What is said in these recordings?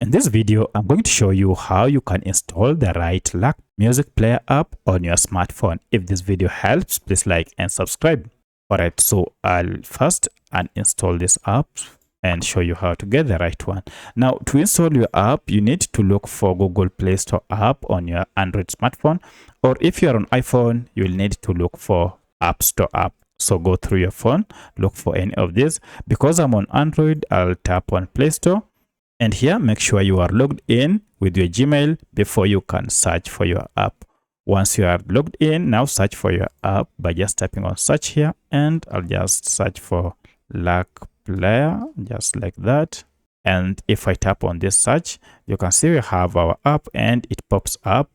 In this video, I'm going to show you how you can install the right Lark Music Player app on your smartphone. If this video helps, please like and subscribe. Alright, so I'll first uninstall this app and show you how to get the right one. Now, to install your app, you need to look for Google Play Store app on your Android smartphone, or if you're on iPhone, you'll need to look for App Store app. So go through your phone, look for any of these. Because I'm on Android, I'll tap on Play Store. And here, make sure you are logged in with your Gmail before you can search for your app. Once you are logged in, now search for your app by just typing on search here. And I'll just search for Lark Player, just like that. And if I tap on this search, you can see we have our app and it pops up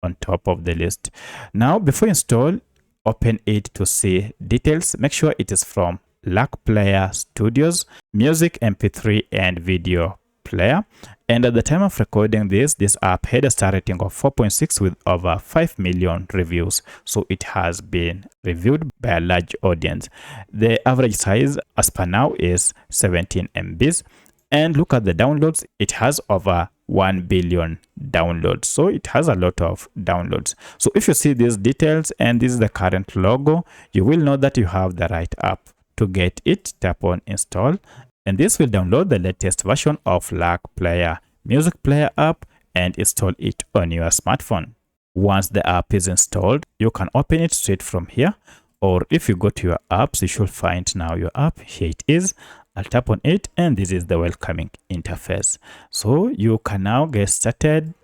on top of the list. Now, before you install, open it to see details. Make sure it is from Lark Player Studios, Music, MP3, and Video Player. And at the time of recording this app had a star rating of 4.6 with over 5 million reviews. So it has been reviewed by a large audience. The average size as per now is 17 MBs. And look at the downloads. It has over 1 billion downloads. So it has a lot of downloads. So if you see these details and this is the current logo, you will know that you have the right app. To get it, tap on install. And this will download the latest version of Lark Player Music Player app and install it on your smartphone. Once the app is installed, you can open it straight from here. Or if you go to your apps, you should find now your app. Here it is. I'll tap on it and this is the welcoming interface. So you can now get started,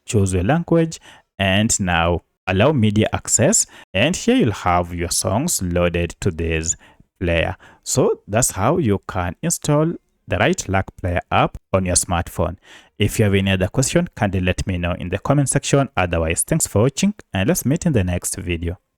choose your language, and now allow media access. And here you'll have your songs loaded to this player. So that's how you can install the right Lark Player app on your smartphone. If you have any other question, kindly let me know in the comment section. Otherwise, thanks for watching and let's meet in the next video.